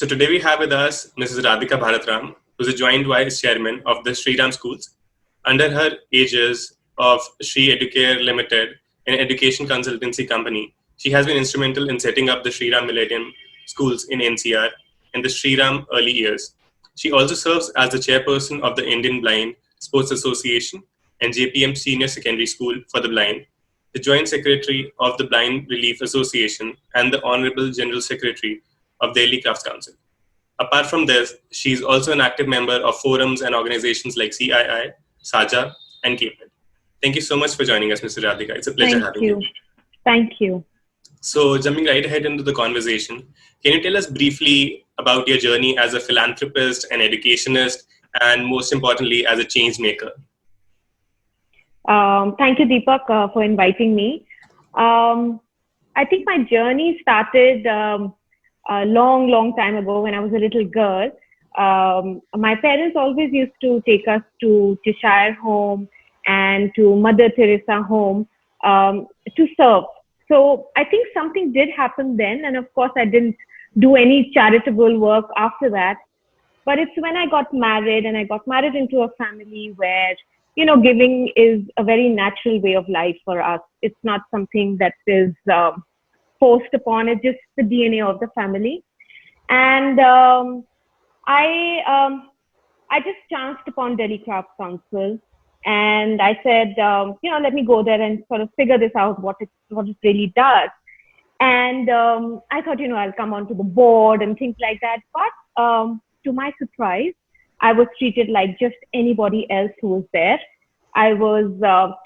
today we have with us Mrs. Radhika Bharatram, who's a Joint Vice Chairman of the Sri Ram Schools. Under her aegis of Sri Educare Limited, an education consultancy company, she has been instrumental in setting up the Sri Ram Millennium Schools in NCR in the Sri Ram early years. She also serves as the chairperson of the Indian Blind Sports Association and JPM Senior Secondary School for the Blind, the Joint Secretary of the Blind Relief Association, and the Honorable General Secretary of the Delhi Crafts Council. Apart from this, she is also an active member of forums and organizations like CII, SAJA, and KPED. Thank you so much for joining us, Mr. Radhika. It's a pleasure having you. Thank you. So, jumping right ahead into the conversation, can you tell us briefly about your journey as a philanthropist, an educationist, and most importantly, as a change maker? Thank you, Deepak, for inviting me. I think my journey started a long time ago when I was a little girl. My parents always used to take us to Cheshire Home and to Mother Teresa Home to serve. So I think something did happen then. And of course, I didn't do any charitable work after that. But it's when I got married, and I got married into a family where, giving is a very natural way of life for us. It's not something that is forced upon. It's just the DNA of the family. And I just chanced upon Delhi Crafts Council, and I said, let me go there and sort of figure this out, what it really does. And I thought, I'll come onto the board and things like that. But to my surprise, I was treated like just anybody else who was there. I was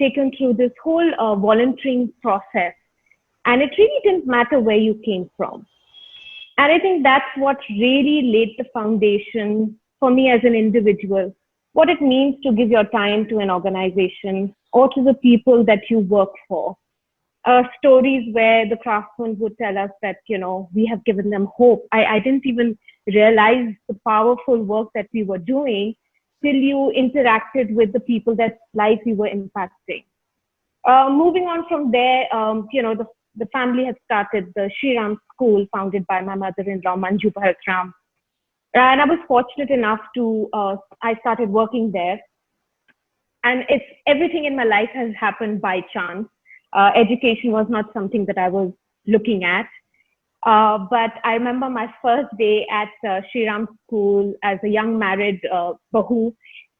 taken through this whole volunteering process, and it really didn't matter where you came from. And I think that's what really laid the foundation for me as an individual, what it means to give your time to an organization or to the people that you work for. Stories where the craftsmen would tell us that, we have given them hope. I didn't even realize the powerful work that we were doing till you interacted with the people that life we were impacting. Moving on from there, the family had started the Sri Ram School, founded by my mother-in-law, Manju Bharatram. And I was fortunate enough to, I started working there. And everything in my life has happened by chance. Education was not something that I was looking at. But I remember my first day at Sri Ram School as a young married bahu.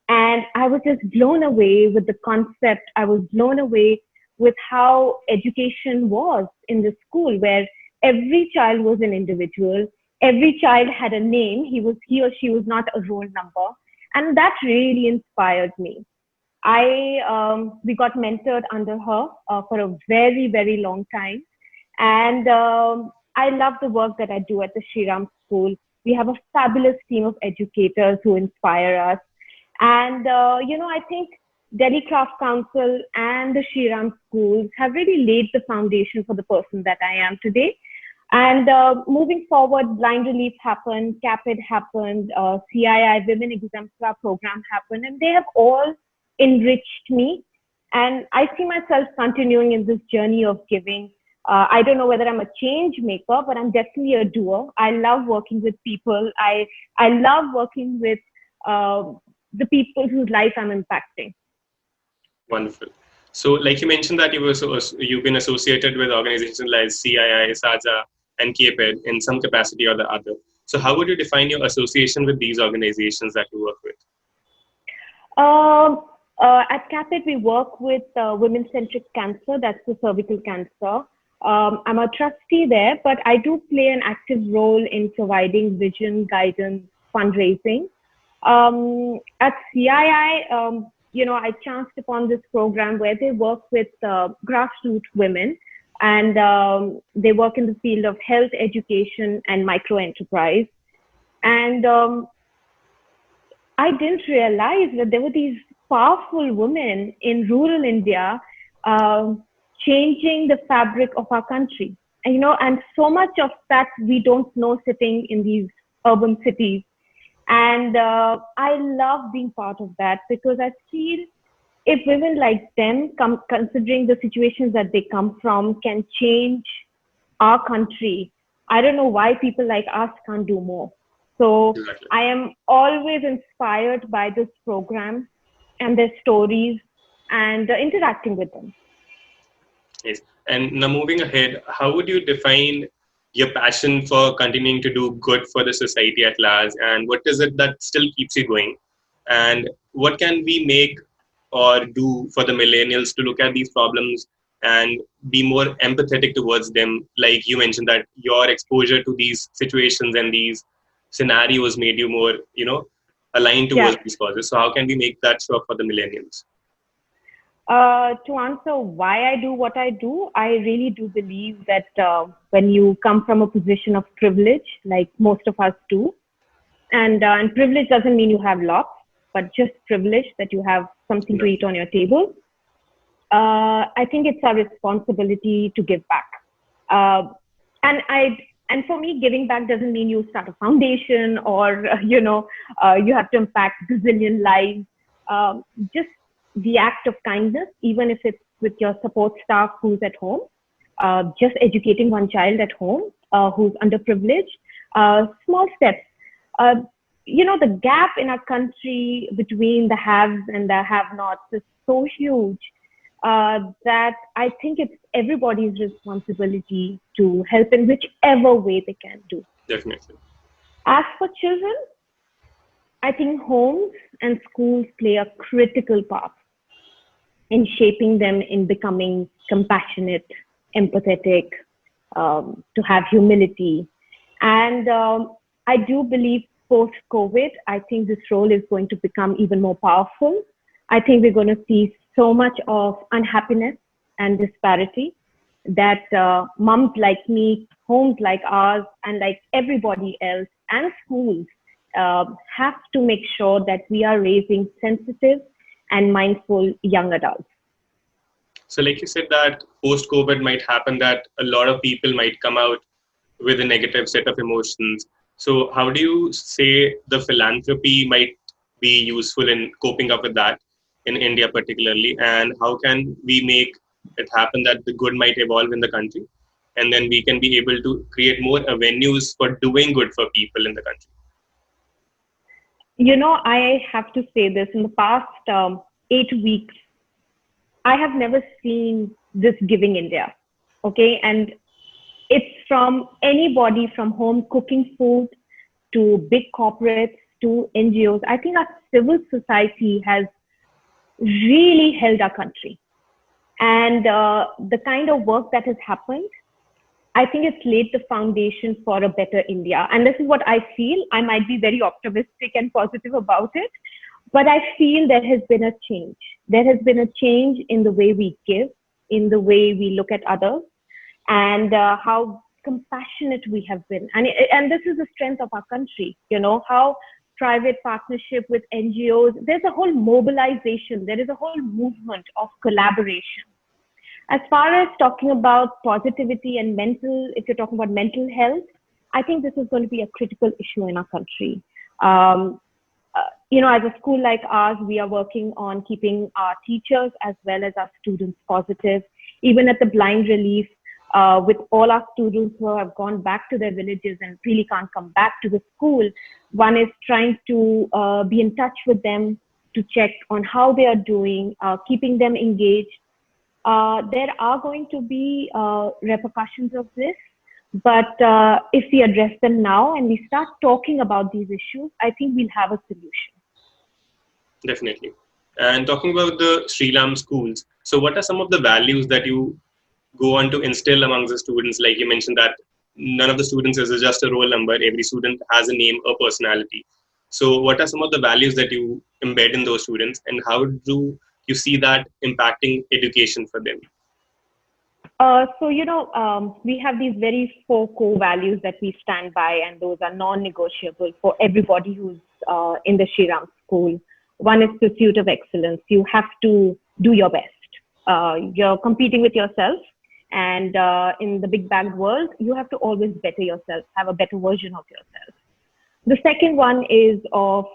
And I was just blown away with the concept. I was blown away with how education was in the school, where every child was an individual. Every child had a name. He or she was not a roll number. And that really inspired me. We got mentored under her for a very, very long time. And I love the work that I do at the Sri Ram School. We have a fabulous team of educators who inspire us. And, I think Delhi Craft Council and the Sri Ram Schools have really laid the foundation for the person that I am today. And moving forward, Blind Relief happened, CAPED happened, CII Women Exemplar program happened, and they have all enriched me. And I see myself continuing in this journey of giving. I don't know whether I'm a change maker, but I'm definitely a doer. I love working with people. I love working with the people whose life I'm impacting. Wonderful. So, like you mentioned that you've been associated with organizations like CII, SAJA, and KPED in some capacity or the other. So, how would you define your association with these organizations that you work with? At CAPED, we work with women-centric cancer. That's the cervical cancer. I'm a trustee there, but I do play an active role in providing vision, guidance, fundraising. At CII, I chanced upon this program where they work with grassroots women, and they work in the field of health, education, and micro-enterprise. And I didn't realize that there were these powerful women in rural India changing the fabric of our country. And so much of that we don't know sitting in these urban cities. And I love being part of that, because I feel if women like them, considering the situations that they come from, can change our country, I don't know why people like us can't do more. So Exactly. I am always inspired by this program and their stories and interacting with them. Yes. And now moving ahead, how would you define your passion for continuing to do good for the society at large? And what is it that still keeps you going? And what can we make or do for the millennials to look at these problems and be more empathetic towards them? Like you mentioned that your exposure to these situations and these scenarios made you more, aligned Yeah. towards these causes. So how can we make that sure for the millennials? To answer why I do what I do, I really do believe that when you come from a position of privilege, like most of us do, and privilege doesn't mean you have lots, but just privilege that you have something to Yeah, eat on your table. I think it's our responsibility to give back. Uh, and for me, giving back doesn't mean you start a foundation or you have to impact gazillion lives. Um, just the act of kindness, even if it's with your support staff who's at home, just educating one child at home who's underprivileged, small steps. Uh, the gap in our country between the haves and the have-nots is so huge that I think it's everybody's responsibility to help in whichever way they can do. definitely. As for children, I think homes and schools play a critical part in shaping them in becoming compassionate, empathetic, to have humility. And I do believe post COVID, I think this role is going to become even more powerful. I think we're going to see so much of unhappiness and disparity that moms like me, homes like ours, and like everybody else, and schools have to make sure that we are raising sensitive and mindful young adults. So, like you said, that post COVID might happen that a lot of people might come out with a negative set of emotions. So, how do you say the philanthropy might be useful in coping up with that in India, particularly? And how can we make it happen that the good might evolve in the country? And then we can be able to create more avenues for doing good for people in the country. I have to say this in the past 8 weeks, I have never seen this Giving India. Okay. And it's from anybody from home cooking food to big corporates to NGOs. I think our civil society has really held our country. And the kind of work that has happened, I think it's laid the foundation for a better India. And this is what I feel. I might be very optimistic and positive about it, but I feel there has been a change. There has been a change in the way we give, in the way we look at others, and how compassionate we have been. And this is the strength of our country, how private partnership with NGOs, there's a whole mobilization, there is a whole movement of collaboration. As far as talking about positivity and if you're talking about mental health, I think this is going to be a critical issue in our country. As a school like ours, we are working on keeping our teachers as well as our students positive. Even at the Blind Relief, with all our students who have gone back to their villages and really can't come back to the school, one is trying to be in touch with them to check on how they are doing, keeping them engaged. There are going to be repercussions of this, but if we address them now and we start talking about these issues, I think we'll have a solution. Definitely. And talking about the Sri Ram schools, so what are some of the values that you go on to instill amongst the students? Like you mentioned that none of the students is just a roll number. Every student has a name, a personality. So what are some of the values that you embed in those students, and how do you see that impacting education for them? We have these very four core values that we stand by, and those are non-negotiable for everybody who's in the Sri Ram school. One is pursuit of excellence. You have to do your best. You're competing with yourself, and in the big bag world, you have to always better yourself, have a better version of yourself. The second one is of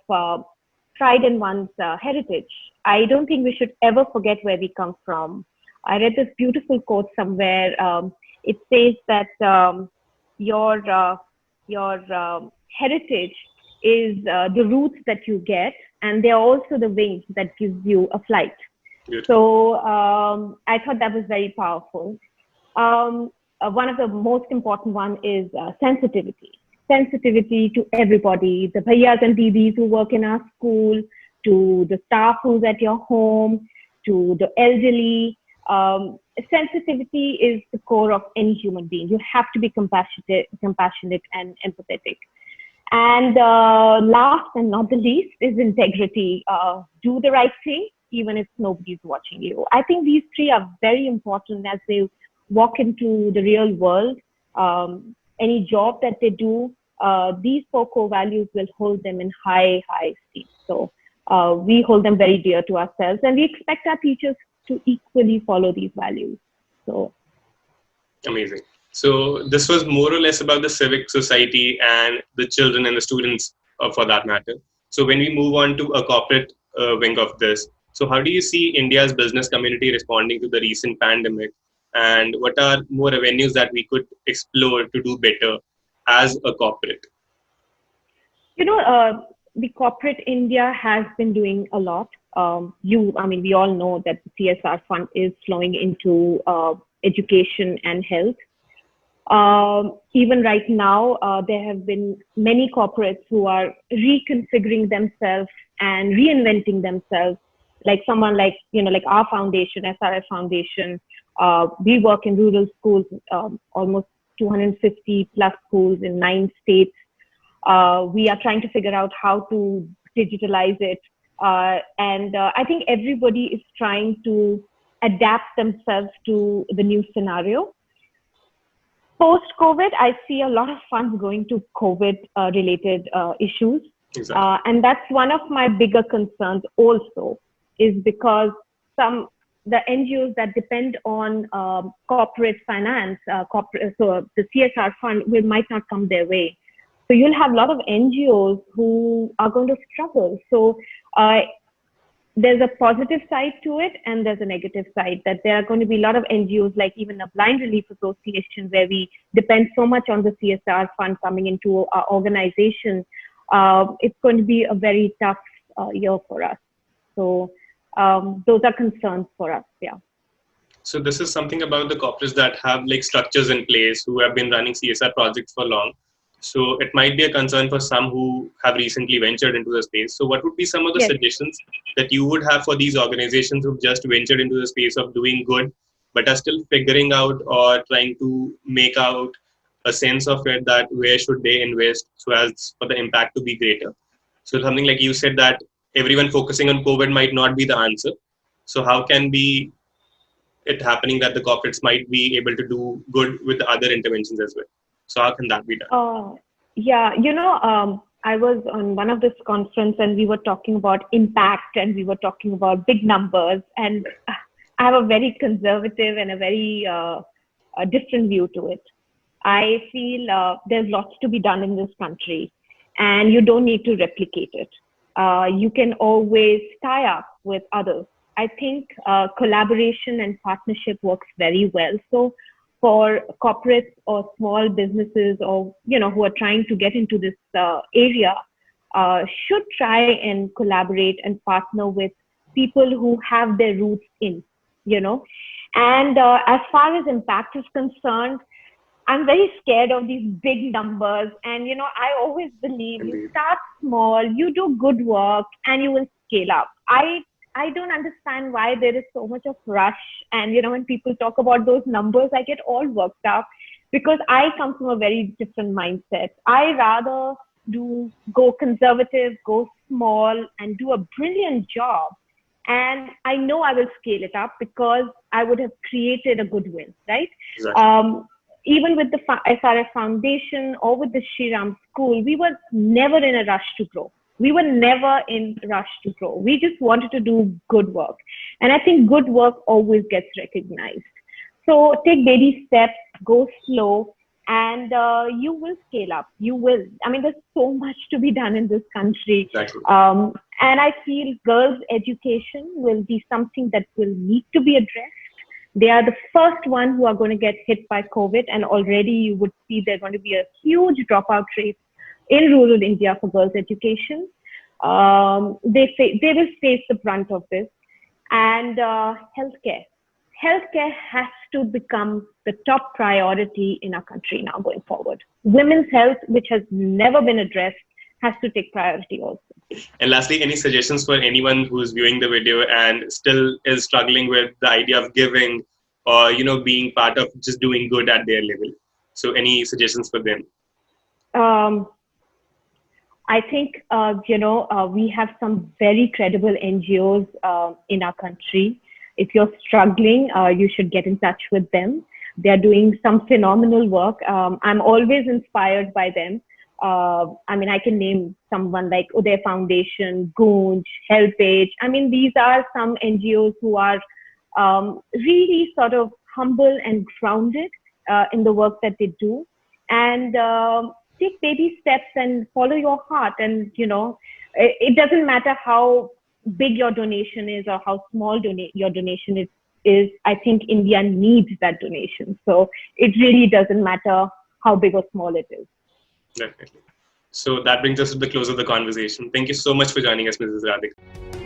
pride in one's heritage. I don't think we should ever forget where we come from. I read this beautiful quote somewhere. It says that your heritage is the routes that you get, and they're also the wings that gives you a flight. Beautiful. So I thought that was very powerful. One of the most important one is sensitivity. Sensitivity to everybody, the bhaiyas and didis who work in our school, to the staff who's at your home, to the elderly. Sensitivity is the core of any human being. You have to be compassionate and empathetic. And last and not the least is integrity. Do the right thing, even if nobody's watching you. I think these three are very important as they walk into the real world. Any job that they do, these four core values will hold them in high esteem. So we hold them very dear to ourselves, and we expect our teachers to equally follow these values. So amazing. So this was more or less about the civic society and the children and the students, for that matter. So when we move on to a corporate wing of this, so how do you see India's business community responding to the recent pandemic, and what are more avenues that we could explore to do better as a corporate? The corporate India has been doing a lot. We all know that the CSR fund is flowing into education and health. Even right now, there have been many corporates who are reconfiguring themselves and reinventing themselves. Like someone like our foundation, SRF Foundation, we work in rural schools, almost 250 plus schools in 9 states. We are trying to figure out how to digitalize it. And I think everybody is trying to adapt themselves to the new scenario. Post-COVID, I see a lot of funds going to COVID-related issues. Exactly. And that's one of my bigger concerns also, is because the NGOs that depend on corporate finance, so the CSR fund might not come their way. So you'll have a lot of NGOs who are going to struggle. So there's a positive side to it, and there's a negative side, that there are going to be a lot of NGOs, like even a Blind Relief Association, where we depend so much on the CSR fund coming into our organization. It's going to be a very tough year for us. So those are concerns for us. Yeah. So this is something about the corporates that have like structures in place, who have been running CSR projects for long. So it might be a concern for some who have recently ventured into the space. So what would be some of the suggestions that you would have for these organizations who've just ventured into the space of doing good, but are still figuring out or trying to make out a sense of it, that where should they invest so as for the impact to be greater? So something like you said, that everyone focusing on COVID might not be the answer. So how can be it happening that the corporates might be able to do good with the other interventions as well? So how can that be done? I was on one of this conference, and we were talking about impact, and we were talking about big numbers. And I have a very conservative and a very different view to it. I feel there's lots to be done in this country, and you don't need to replicate it. You can always tie up with others. I think collaboration and partnership works very well. So for corporates or small businesses, or who are trying to get into this area, should try and collaborate and partner with people who have their roots in, And as far as impact is concerned, I'm very scared of these big numbers. And, I always believe you start small, you do good work, and you will scale up. I don't understand why there is so much of rush. And, when people talk about those numbers, I get all worked up, because I come from a very different mindset. I rather go conservative, go small, and do a brilliant job. And I know I will scale it up because I would have created a goodwill, right? Exactly. Even with the SRF Foundation or with the Shri Ram School, we were never in a rush to grow. We were never in a rush to grow. We just wanted to do good work. And I think good work always gets recognized. So take baby steps, go slow, and you will scale up. You will. I mean, there's so much to be done in this country. Exactly. And I feel girls' education will be something that will need to be addressed. They are the first one who are going to get hit by COVID, and already you would see there's going to be a huge dropout rate in rural India for girls' education. They will face the brunt of this. And healthcare. Healthcare has to become the top priority in our country now going forward. Women's health, which has never been addressed, has to take priority also. And lastly, any suggestions for anyone who's viewing the video and still is struggling with the idea of giving or, being part of just doing good at their level? So any suggestions for them? I think, we have some very credible NGOs in our country. If you're struggling, you should get in touch with them. They're doing some phenomenal work. I'm always inspired by them. I can name someone like Uday Foundation, Goonj, HelpAge. These are some NGOs who are really sort of humble and grounded in the work that they do. And take baby steps and follow your heart. And, it doesn't matter how big your donation is or how small your donation is. I think India needs that donation. So it really doesn't matter how big or small it is. Definitely. So that brings us to the close of the conversation. Thank you so much for joining us, Mrs. Radhika.